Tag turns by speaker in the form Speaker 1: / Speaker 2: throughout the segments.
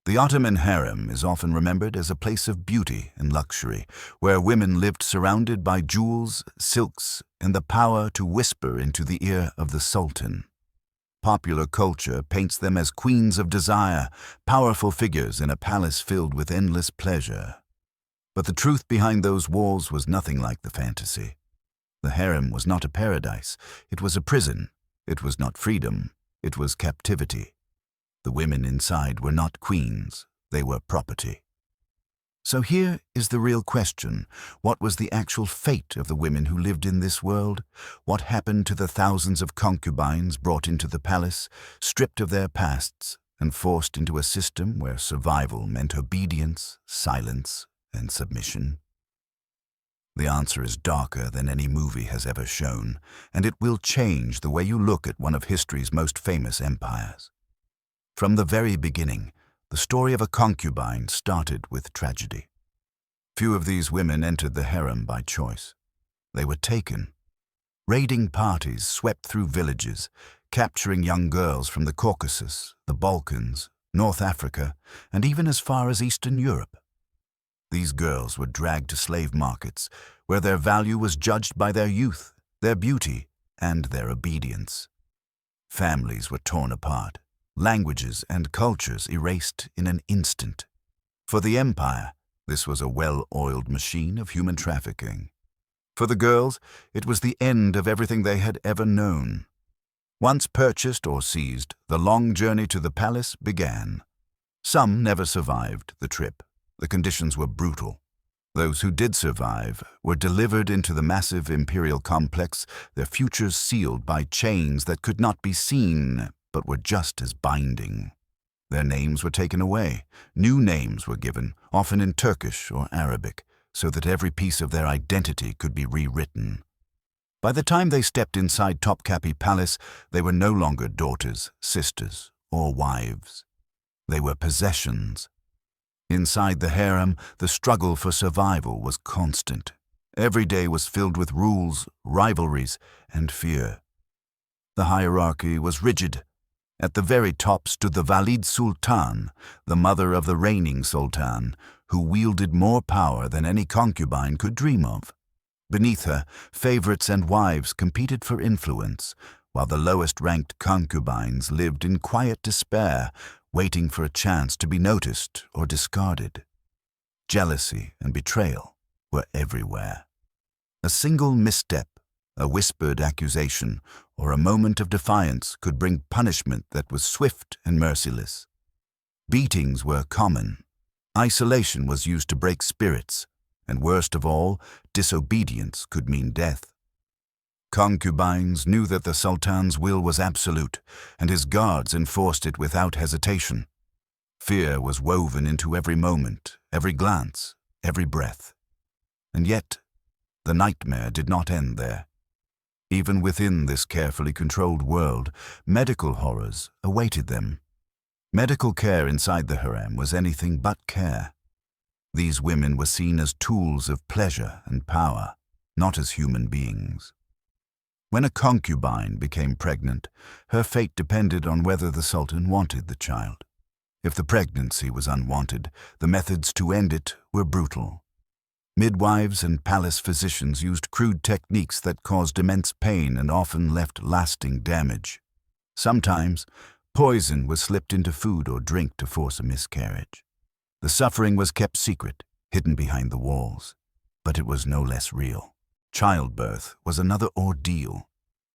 Speaker 1: The Ottoman Harem is often remembered as a place of beauty and luxury, where women lived surrounded by jewels, silks, and the power to whisper into the ear of the Sultan. Popular culture paints them as queens of desire, powerful figures in a palace filled with endless pleasure. But the truth behind those walls was nothing like the fantasy. The harem was not a paradise, it was a prison. It was not freedom, it was captivity. The women inside were not queens, they were property. So here is the real question. What was the actual fate of the women who lived in this world? What happened to the thousands of concubines brought into the palace, stripped of their pasts, and forced into a system where survival meant obedience, silence, and submission? The answer is darker than any movie has ever shown, and it will change the way you look at one of history's most famous empires. From the very beginning, the story of a concubine started with tragedy. Few of these women entered the harem by choice. They were taken. Raiding parties swept through villages, capturing young girls from the Caucasus, the Balkans, North Africa, and even as far as Eastern Europe. These girls were dragged to slave markets, where their value was judged by their youth, their beauty, and their obedience. Families were torn apart, languages and cultures erased in an instant. For the empire, this was a well-oiled machine of human trafficking. For the girls, it was the end of everything they had ever known. Once purchased or seized, the long journey to the palace began. Some never survived the trip. The conditions were brutal. Those who did survive were delivered into the massive imperial complex, their futures sealed by chains that could not be seen, but were just as binding. Their names were taken away. New names were given, often in Turkish or Arabic, so that every piece of their identity could be rewritten. By the time they stepped inside Topkapi Palace, they were no longer daughters, sisters, or wives. They were possessions. Inside the harem, the struggle for survival was constant. Every day was filled with rules, rivalries, and fear. The hierarchy was rigid. At the very top stood the Valid Sultan, the mother of the reigning Sultan, who wielded more power than any concubine could dream of. Beneath her, favorites and wives competed for influence, while the lowest-ranked concubines lived in quiet despair, waiting for a chance to be noticed or discarded. Jealousy and betrayal were everywhere. A single misstep, a whispered accusation, or a moment of defiance could bring punishment that was swift and merciless. Beatings were common. Isolation was used to break spirits, and worst of all, disobedience could mean death. Concubines knew that the Sultan's will was absolute, and his guards enforced it without hesitation. Fear was woven into every moment, every glance, every breath. And yet, the nightmare did not end there. Even within this carefully controlled world, medical horrors awaited them. Medical care inside the harem was anything but care. These women were seen as tools of pleasure and power, not as human beings. When a concubine became pregnant, her fate depended on whether the Sultan wanted the child. If the pregnancy was unwanted, the methods to end it were brutal. Midwives and palace physicians used crude techniques that caused immense pain and often left lasting damage. Sometimes, poison was slipped into food or drink to force a miscarriage. The suffering was kept secret, hidden behind the walls. But it was no less real. Childbirth was another ordeal.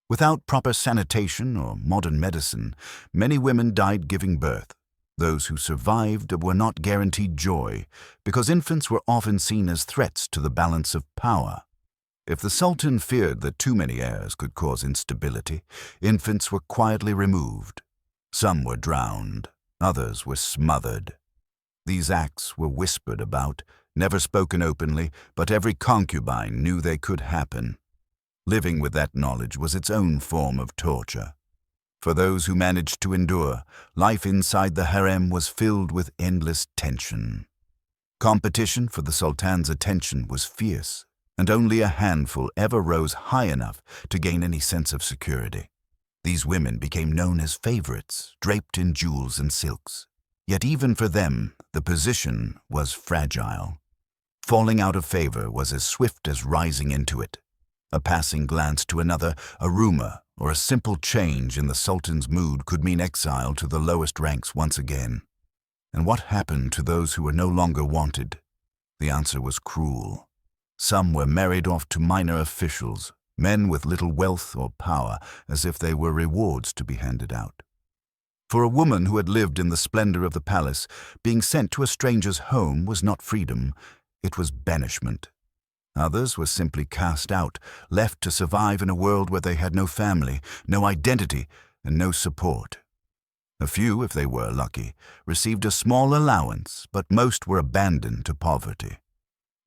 Speaker 1: Without proper sanitation or modern medicine, many women died giving birth. Those who survived were not guaranteed joy, because infants were often seen as threats to the balance of power. If the Sultan feared that too many heirs could cause instability, infants were quietly removed. Some were drowned, others were smothered. These acts were whispered about, never spoken openly, but every concubine knew they could happen. Living with that knowledge was its own form of torture. For those who managed to endure, life inside the harem was filled with endless tension. Competition for the Sultan's attention was fierce, and only a handful ever rose high enough to gain any sense of security. These women became known as favorites, draped in jewels and silks. Yet even for them, the position was fragile. Falling out of favor was as swift as rising into it. A passing glance to another, a rumor, or a simple change in the Sultan's mood could mean exile to the lowest ranks once again. And what happened to those who were no longer wanted? The answer was cruel. Some were married off to minor officials, men with little wealth or power, as if they were rewards to be handed out. For a woman who had lived in the splendor of the palace, being sent to a stranger's home was not freedom, it was banishment. Others were simply cast out, left to survive in a world where they had no family, no identity, and no support. A few, if they were lucky, received a small allowance, but most were abandoned to poverty.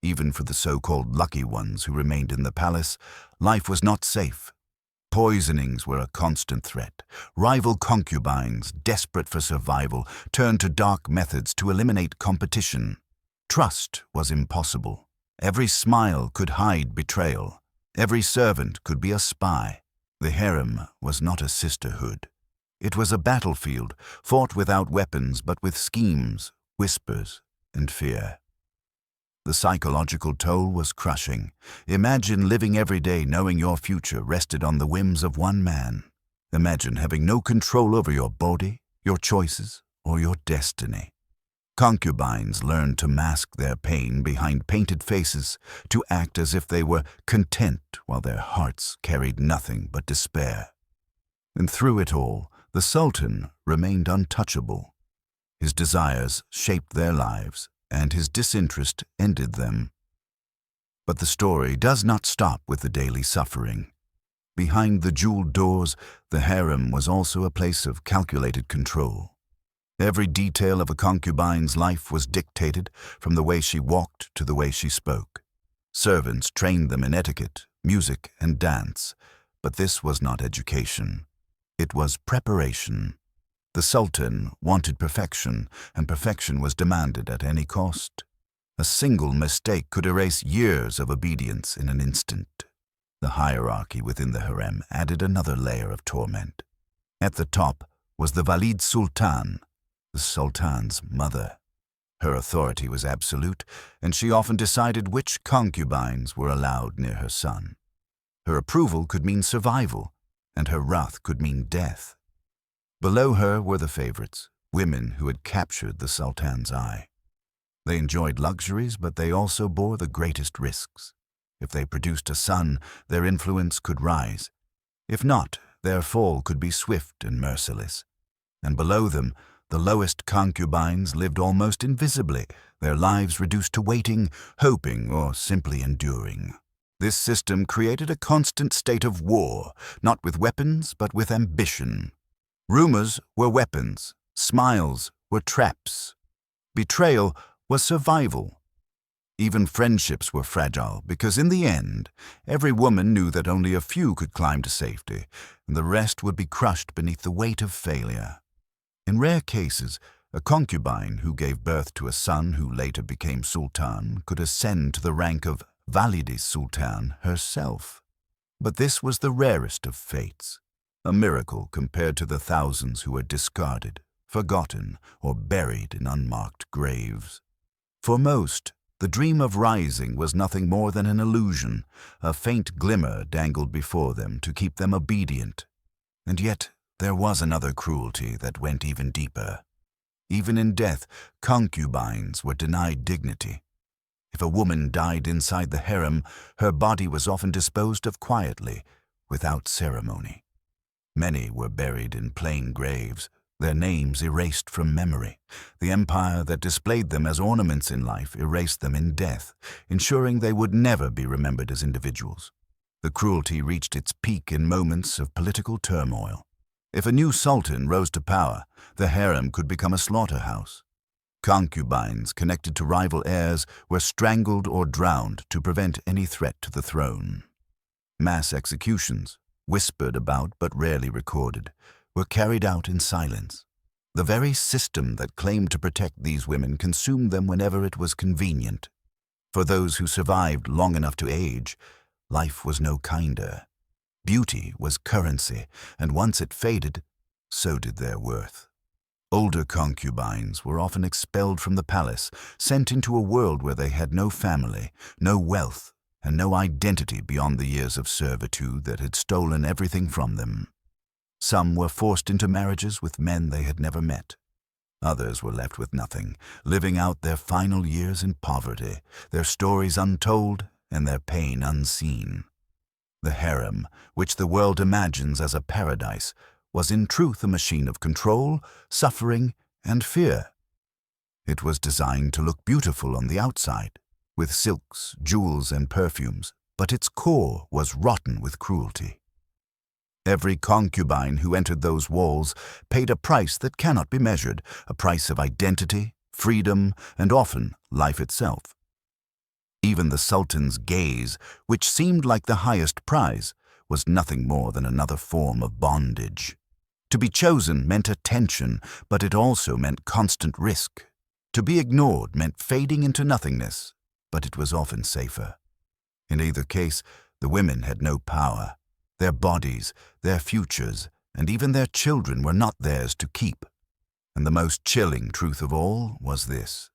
Speaker 1: Even for the so-called lucky ones who remained in the palace, life was not safe. Poisonings were a constant threat. Rival concubines, desperate for survival, turned to dark methods to eliminate competition. Trust was impossible. Every smile could hide betrayal. Every servant could be a spy. The harem was not a sisterhood. It was a battlefield, fought without weapons but with schemes, whispers, and fear. The psychological toll was crushing. Imagine living every day knowing your future rested on the whims of one man. Imagine having no control over your body, your choices, or your destiny. Concubines learned to mask their pain behind painted faces, to act as if they were content while their hearts carried nothing but despair. And through it all, the Sultan remained untouchable. His desires shaped their lives, and his disinterest ended them. But the story does not stop with the daily suffering. Behind the jeweled doors, the harem was also a place of calculated control. Every detail of a concubine's life was dictated, from the way she walked to the way she spoke. Servants trained them in etiquette, music, and dance, but this was not education. It was preparation. The Sultan wanted perfection, and perfection was demanded at any cost. A single mistake could erase years of obedience in an instant. The hierarchy within the harem added another layer of torment. At the top was the Valid Sultan, the Sultan's mother. Her authority was absolute, and she often decided which concubines were allowed near her son. Her approval could mean survival, and her wrath could mean death. Below her were the favorites, women who had captured the Sultan's eye. They enjoyed luxuries, but they also bore the greatest risks. If they produced a son, their influence could rise. If not, their fall could be swift and merciless. And below them, the lowest concubines lived almost invisibly, their lives reduced to waiting, hoping, or simply enduring. This system created a constant state of war, not with weapons, but with ambition. Rumors were weapons, smiles were traps. Betrayal was survival. Even friendships were fragile because in the end, every woman knew that only a few could climb to safety, and the rest would be crushed beneath the weight of failure. In rare cases, a concubine who gave birth to a son who later became Sultan could ascend to the rank of Valide Sultan herself. But this was the rarest of fates, a miracle compared to the thousands who were discarded, forgotten, or buried in unmarked graves. For most, the dream of rising was nothing more than an illusion, a faint glimmer dangled before them to keep them obedient. And yet, there was another cruelty that went even deeper. Even in death, concubines were denied dignity. If a woman died inside the harem, her body was often disposed of quietly, without ceremony. Many were buried in plain graves, their names erased from memory. The empire that displayed them as ornaments in life erased them in death, ensuring they would never be remembered as individuals. The cruelty reached its peak in moments of political turmoil. If a new sultan rose to power, the harem could become a slaughterhouse. Concubines connected to rival heirs were strangled or drowned to prevent any threat to the throne. Mass executions, whispered about but rarely recorded, were carried out in silence. The very system that claimed to protect these women consumed them whenever it was convenient. For those who survived long enough to age, life was no kinder. Beauty was currency, and once it faded, so did their worth. Older concubines were often expelled from the palace, sent into a world where they had no family, no wealth, and no identity beyond the years of servitude that had stolen everything from them. Some were forced into marriages with men they had never met. Others were left with nothing, living out their final years in poverty, their stories untold and their pain unseen. The harem, which the world imagines as a paradise, was in truth a machine of control, suffering, and fear. It was designed to look beautiful on the outside, with silks, jewels, and perfumes, but its core was rotten with cruelty. Every concubine who entered those walls paid a price that cannot be measured, a price of identity, freedom, and often life itself. Even the Sultan's gaze, which seemed like the highest prize, was nothing more than another form of bondage. To be chosen meant attention, but it also meant constant risk. To be ignored meant fading into nothingness, but it was often safer. In either case, the women had no power. Their bodies, their futures, and even their children were not theirs to keep. And the most chilling truth of all was this: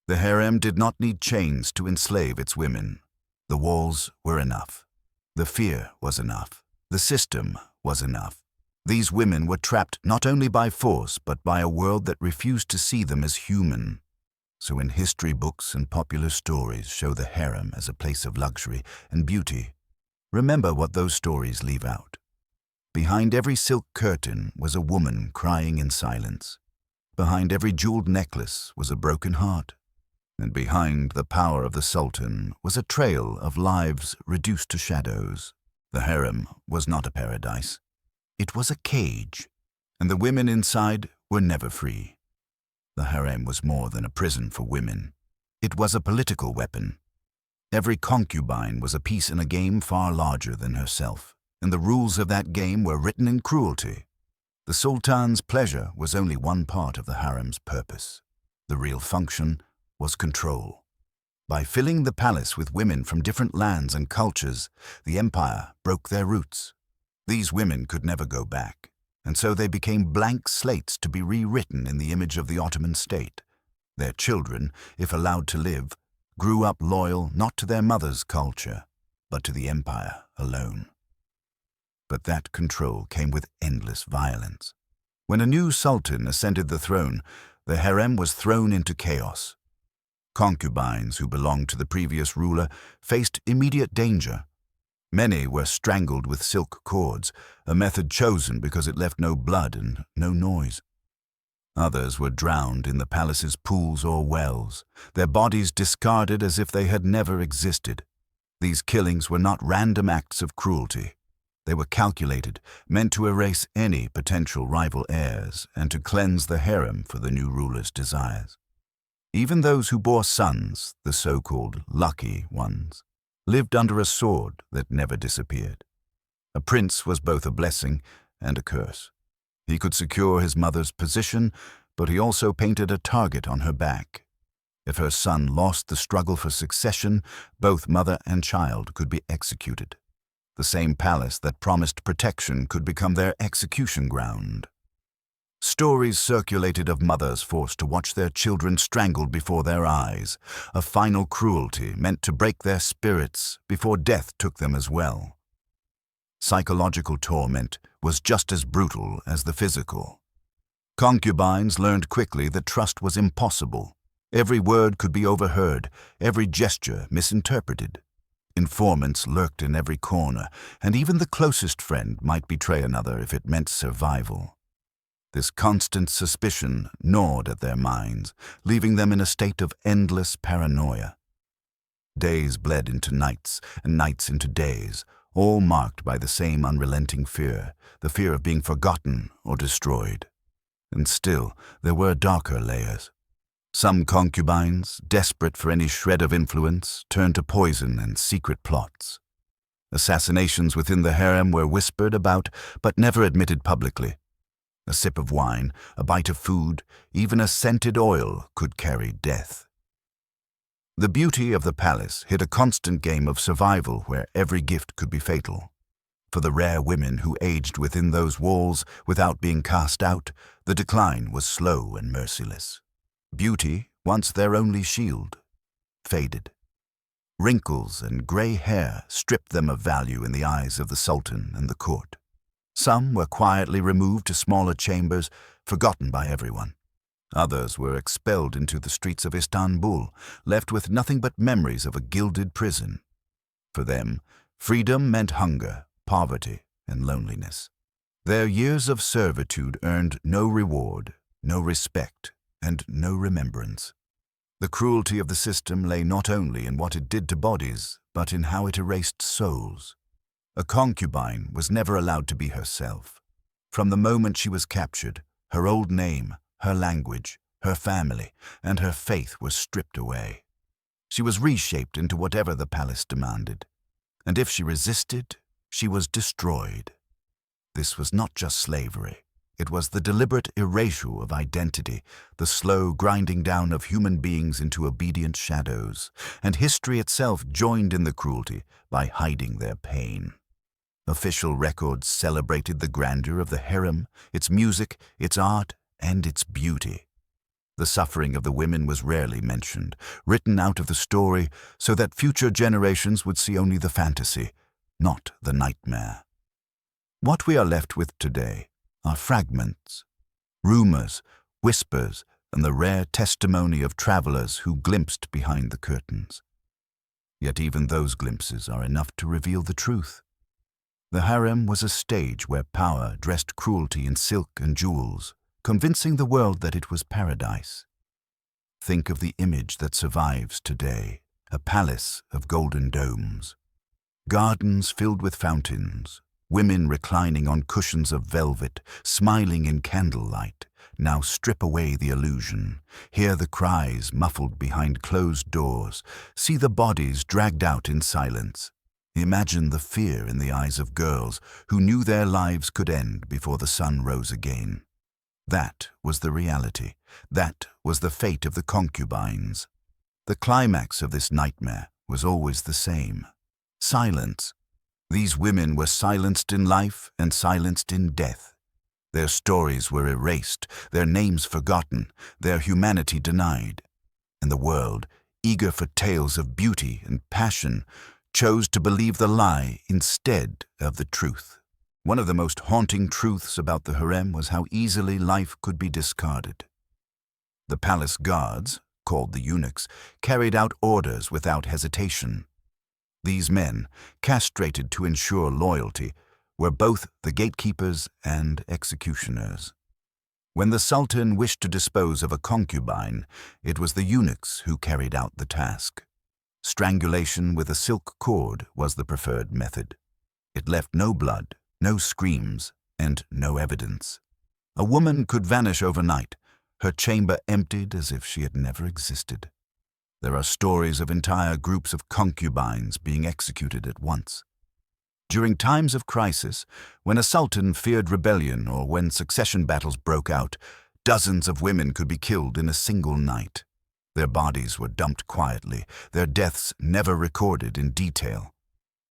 Speaker 1: the harem did not need chains to enslave its women. The walls were enough. The fear was enough. The system was enough. These women were trapped not only by force, but by a world that refused to see them as human. So when history books and popular stories show the harem as a place of luxury and beauty, remember what those stories leave out. Behind every silk curtain was a woman crying in silence. Behind every jeweled necklace was a broken heart. And behind the power of the Sultan was a trail of lives reduced to shadows. The harem was not a paradise. It was a cage, and the women inside were never free. The harem was more than a prison for women. It was a political weapon. Every concubine was a piece in a game far larger than herself, and the rules of that game were written in cruelty. The Sultan's pleasure was only one part of the harem's purpose. The real function was control. By filling the palace with women from different lands and cultures, the empire broke their roots. These women could never go back, and so they became blank slates to be rewritten in the image of the Ottoman state. Their children, if allowed to live, grew up loyal not to their mother's culture, but to the empire alone. But that control came with endless violence. When a new sultan ascended the throne, the harem was thrown into chaos. Concubines who belonged to the previous ruler faced immediate danger. Many were strangled with silk cords, a method chosen because it left no blood and no noise. Others were drowned in the palace's pools or wells, their bodies discarded as if they had never existed. These killings were not random acts of cruelty. They were calculated, meant to erase any potential rival heirs and to cleanse the harem for the new ruler's desires. Even those who bore sons, the so-called lucky ones, lived under a sword that never disappeared. A prince was both a blessing and a curse. He could secure his mother's position, but he also painted a target on her back. If her son lost the struggle for succession, both mother and child could be executed. The same palace that promised protection could become their execution ground. Stories circulated of mothers forced to watch their children strangled before their eyes, a final cruelty meant to break their spirits before death took them as well. Psychological torment was just as brutal as the physical. Concubines learned quickly that trust was impossible. Every word could be overheard, every gesture misinterpreted. Informants lurked in every corner, and even the closest friend might betray another if it meant survival. This constant suspicion gnawed at their minds, leaving them in a state of endless paranoia. Days bled into nights, and nights into days, all marked by the same unrelenting fear, the fear of being forgotten or destroyed. And still, there were darker layers. Some concubines, desperate for any shred of influence, turned to poison and secret plots. Assassinations within the harem were whispered about, but never admitted publicly. A sip of wine, a bite of food, even a scented oil could carry death. The beauty of the palace hid a constant game of survival where every gift could be fatal. For the rare women who aged within those walls without being cast out, the decline was slow and merciless. Beauty, once their only shield, faded. Wrinkles and grey hair stripped them of value in the eyes of the Sultan and the court. Some were quietly removed to smaller chambers, forgotten by everyone. Others were expelled into the streets of Istanbul, left with nothing but memories of a gilded prison. For them, freedom meant hunger, poverty, and loneliness. Their years of servitude earned no reward, no respect, and no remembrance. The cruelty of the system lay not only in what it did to bodies, but in how it erased souls. A concubine was never allowed to be herself. From the moment she was captured, her old name, her language, her family, and her faith were stripped away. She was reshaped into whatever the palace demanded, and if she resisted, she was destroyed. This was not just slavery. It was the deliberate erasure of identity, the slow grinding down of human beings into obedient shadows, and history itself joined in the cruelty by hiding their pain. Official records celebrated the grandeur of the harem, its music, its art, and its beauty. The suffering of the women was rarely mentioned, written out of the story so that future generations would see only the fantasy, not the nightmare. What we are left with today are fragments, rumors, whispers, and the rare testimony of travelers who glimpsed behind the curtains. Yet even those glimpses are enough to reveal the truth. The harem was a stage where power dressed cruelty in silk and jewels, convincing the world that it was paradise. Think of the image that survives today, a palace of golden domes. Gardens filled with fountains, women reclining on cushions of velvet, smiling in candlelight. Now strip away the illusion, hear the cries muffled behind closed doors, see the bodies dragged out in silence. Imagine the fear in the eyes of girls who knew their lives could end before the sun rose again. That was the reality. That was the fate of the concubines. The climax of this nightmare was always the same: silence. These women were silenced in life and silenced in death. Their stories were erased, their names forgotten, their humanity denied. And the world, eager for tales of beauty and passion, chose to believe the lie instead of the truth. One of the most haunting truths about the harem was how easily life could be discarded. The palace guards, called the eunuchs, carried out orders without hesitation. These men, castrated to ensure loyalty, were both the gatekeepers and executioners. When the Sultan wished to dispose of a concubine, it was the eunuchs who carried out the task. Strangulation with a silk cord was the preferred method. It left no blood, no screams, and no evidence. A woman could vanish overnight, her chamber emptied as if she had never existed. There are stories of entire groups of concubines being executed at once. During times of crisis, when a sultan feared rebellion or when succession battles broke out, dozens of women could be killed in a single night. Their bodies were dumped quietly, their deaths never recorded in detail.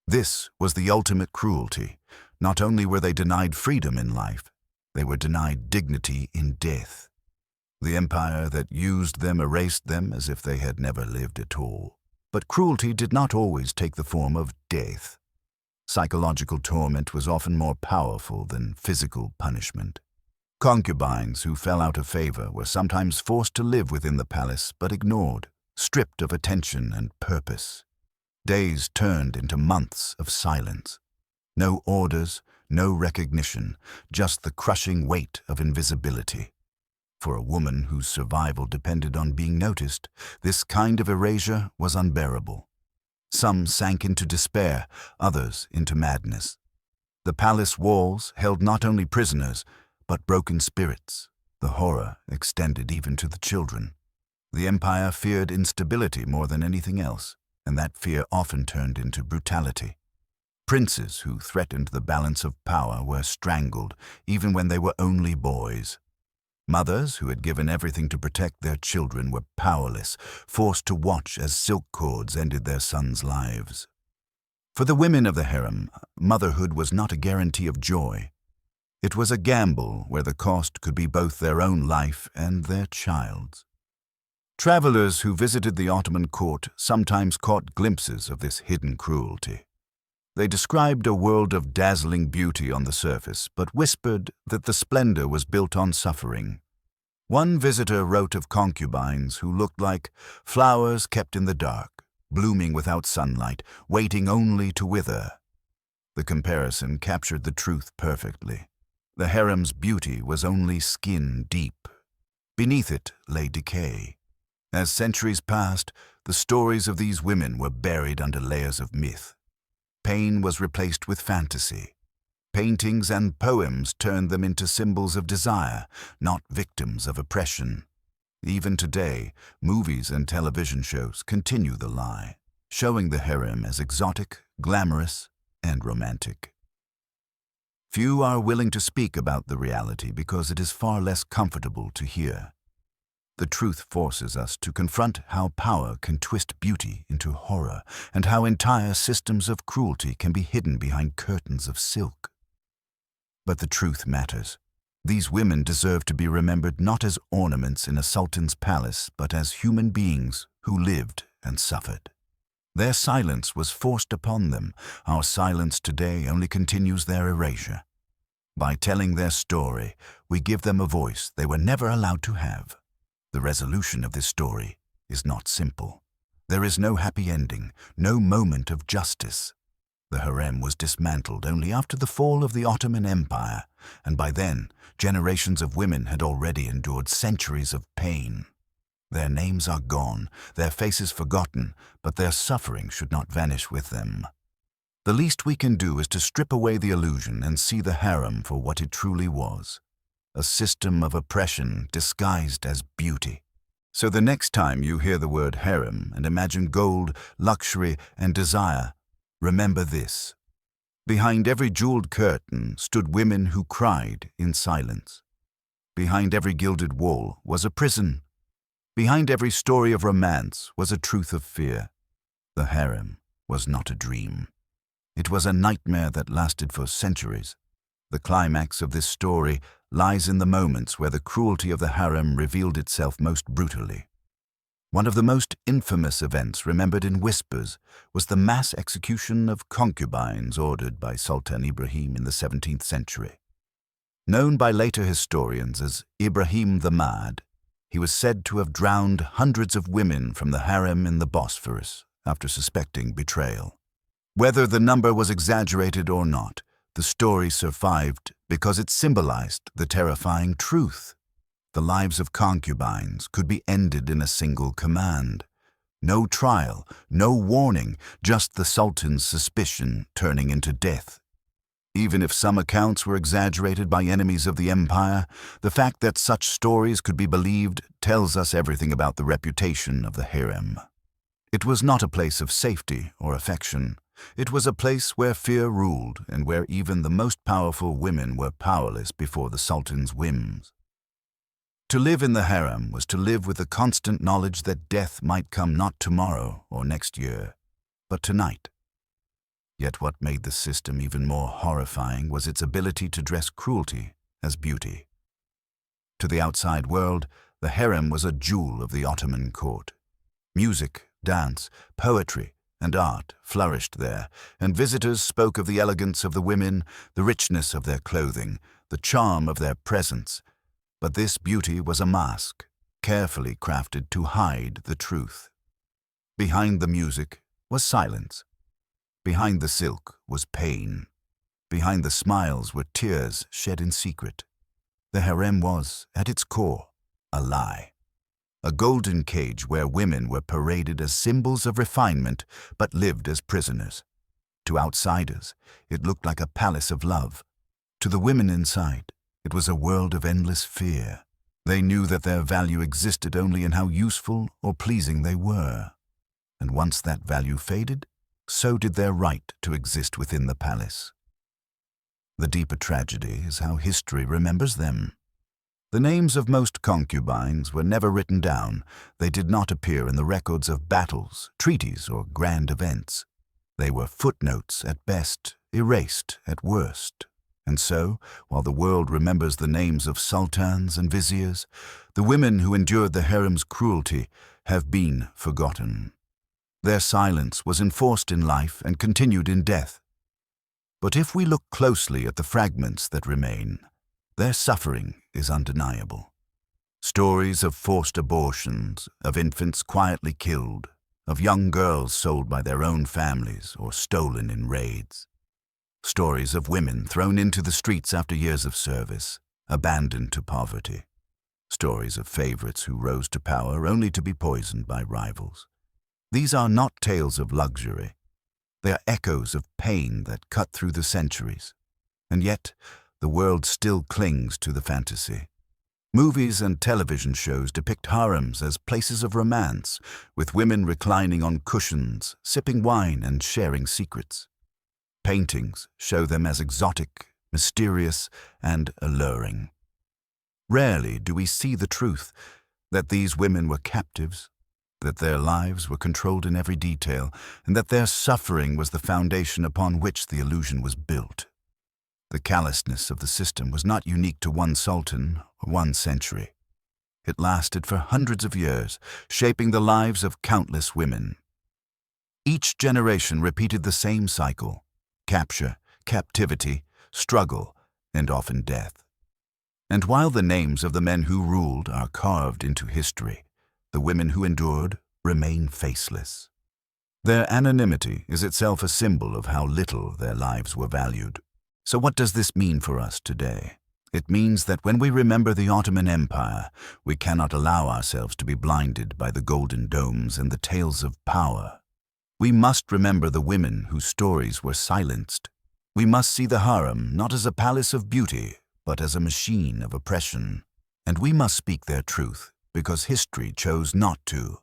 Speaker 1: This was the ultimate cruelty. Not only were they denied freedom in life, they were denied dignity in death. The empire that used them erased them as if they had never lived at all. But cruelty did not always take the form of death. Psychological torment was often more powerful than physical punishment. Concubines who fell out of favor were sometimes forced to live within the palace but ignored, stripped of attention and purpose. Days turned into months of silence. No orders, no recognition, just the crushing weight of invisibility. For a woman whose survival depended on being noticed, this kind of erasure was unbearable. Some sank into despair, others into madness. The palace walls held not only prisoners, but broken spirits. The horror extended even to the children. The empire feared instability more than anything else, and that fear often turned into brutality. Princes who threatened the balance of power were strangled, even when they were only boys. Mothers who had given everything to protect their children were powerless, forced to watch as silk cords ended their sons' lives. For the women of the harem, motherhood was not a guarantee of joy. It was a gamble where the cost could be both their own life and their child's. Travelers who visited the Ottoman court sometimes caught glimpses of this hidden cruelty. They described a world of dazzling beauty on the surface, but whispered that the splendor was built on suffering. One visitor wrote of concubines who looked like flowers kept in the dark, blooming without sunlight, waiting only to wither. The comparison captured the truth perfectly. The harem's beauty was only skin deep. Beneath it lay decay. As centuries passed, the stories of these women were buried under layers of myth. Pain was replaced with fantasy. Paintings and poems turned them into symbols of desire, not victims of oppression. Even today, movies and television shows continue the lie, showing the harem as exotic, glamorous, and romantic. Few are willing to speak about the reality because it is far less comfortable to hear. The truth forces us to confront how power can twist beauty into horror and how entire systems of cruelty can be hidden behind curtains of silk. But the truth matters. These women deserve to be remembered not as ornaments in a sultan's palace, but as human beings who lived and suffered. Their silence was forced upon them. Our silence today only continues their erasure. By telling their story, we give them a voice they were never allowed to have. The resolution of this story is not simple. There is no happy ending, no moment of justice. The harem was dismantled only after the fall of the Ottoman Empire, and by then, generations of women had already endured centuries of pain. Their names are gone, their faces forgotten, but their suffering should not vanish with them. The least we can do is to strip away the illusion and see the harem for what it truly was. A system of oppression disguised as beauty. So the next time you hear the word harem and imagine gold, luxury, and desire, remember this. Behind every jeweled curtain stood women who cried in silence. Behind every gilded wall was a prison. Behind every story of romance was a truth of fear. The harem was not a dream. It was a nightmare that lasted for centuries. The climax of this story lies in the moments where the cruelty of the harem revealed itself most brutally. One of the most infamous events remembered in whispers was the mass execution of concubines ordered by Sultan Ibrahim in the 17th century. Known by later historians as Ibrahim the Mad, he was said to have drowned hundreds of women from the harem in the Bosphorus after suspecting betrayal. Whether the number was exaggerated or not, the story survived because it symbolized the terrifying truth. The lives of concubines could be ended in a single command. No trial, no warning, just the Sultan's suspicion turning into death. Even if some accounts were exaggerated by enemies of the empire, the fact that such stories could be believed tells us everything about the reputation of the harem. It was not a place of safety or affection. It was a place where fear ruled and where even the most powerful women were powerless before the Sultan's whims. To live in the harem was to live with the constant knowledge that death might come not tomorrow or next year, but tonight. Yet what made the system even more horrifying was its ability to dress cruelty as beauty. To the outside world, the harem was a jewel of the Ottoman court. Music, dance, poetry, and art flourished there, and visitors spoke of the elegance of the women, the richness of their clothing, the charm of their presence. But this beauty was a mask, carefully crafted to hide the truth. Behind the music was silence. Behind the silk was pain. Behind the smiles were tears shed in secret. The harem was, at its core, a lie. A golden cage where women were paraded as symbols of refinement but lived as prisoners. To outsiders, it looked like a palace of love. To the women inside, it was a world of endless fear. They knew that their value existed only in how useful or pleasing they were. And once that value faded, so did their right to exist within the palace. The deeper tragedy is how history remembers them. The names of most concubines were never written down. They did not appear in the records of battles, treaties, or grand events. They were footnotes at best, erased at worst. And so, while the world remembers the names of sultans and viziers, the women who endured the harem's cruelty have been forgotten. Their silence was enforced in life and continued in death. But if we look closely at the fragments that remain, their suffering is undeniable. Stories of forced abortions, of infants quietly killed, of young girls sold by their own families or stolen in raids. Stories of women thrown into the streets after years of service, abandoned to poverty. Stories of favorites who rose to power only to be poisoned by rivals. These are not tales of luxury. They are echoes of pain that cut through the centuries. And yet, the world still clings to the fantasy. Movies and television shows depict harems as places of romance, with women reclining on cushions, sipping wine and sharing secrets. Paintings show them as exotic, mysterious, and alluring. Rarely do we see the truth, that these women were captives, that their lives were controlled in every detail, and that their suffering was the foundation upon which the illusion was built. The callousness of the system was not unique to one sultan or one century. It lasted for hundreds of years, shaping the lives of countless women. Each generation repeated the same cycle: capture, captivity, struggle, and often death. And while the names of the men who ruled are carved into history, the women who endured remain faceless. Their anonymity is itself a symbol of how little their lives were valued. So what does this mean for us today? It means that when we remember the Ottoman Empire, we cannot allow ourselves to be blinded by the golden domes and the tales of power. We must remember the women whose stories were silenced. We must see the harem not as a palace of beauty, but as a machine of oppression. And we must speak their truth, because history chose not to.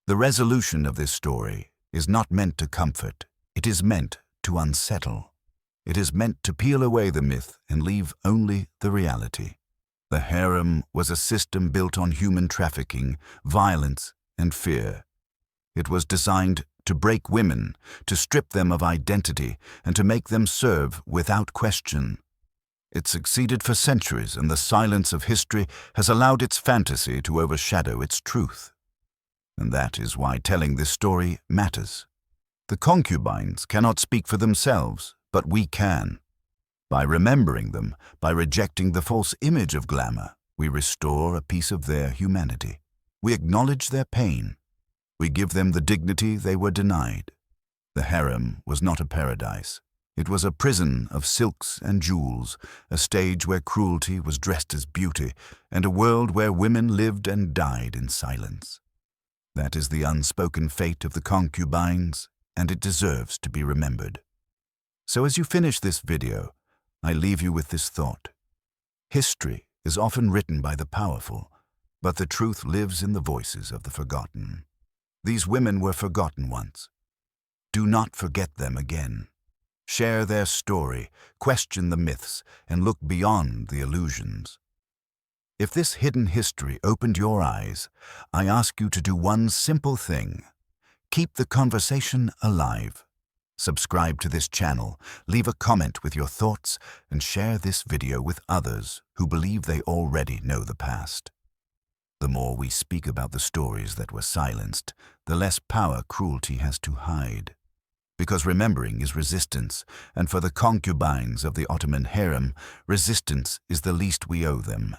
Speaker 1: The resolution of this story is not meant to comfort. It is meant to unsettle. It is meant to peel away the myth and leave only the reality. The harem was a system built on human trafficking, violence, and fear. It was designed to break women, to strip them of identity, and to make them serve without question. It succeeded for centuries, and the silence of history has allowed its fantasy to overshadow its truth. And that is why telling this story matters. The concubines cannot speak for themselves, but we can. By remembering them, by rejecting the false image of glamour, we restore a piece of their humanity. We acknowledge their pain. We give them the dignity they were denied. The harem was not a paradise. It was a prison of silks and jewels, a stage where cruelty was dressed as beauty, and a world where women lived and died in silence. That is the unspoken fate of the concubines, and it deserves to be remembered. So as you finish this video, I leave you with this thought. History is often written by the powerful, but the truth lives in the voices of the forgotten. These women were forgotten once. Do not forget them again. Share their story, question the myths, and look beyond the illusions. If this hidden history opened your eyes, I ask you to do one simple thing. Keep the conversation alive. Subscribe to this channel, leave a comment with your thoughts, and share this video with others who believe they already know the past. The more we speak about the stories that were silenced, the less power cruelty has to hide. Because remembering is resistance, and for the concubines of the Ottoman harem, resistance is the least we owe them.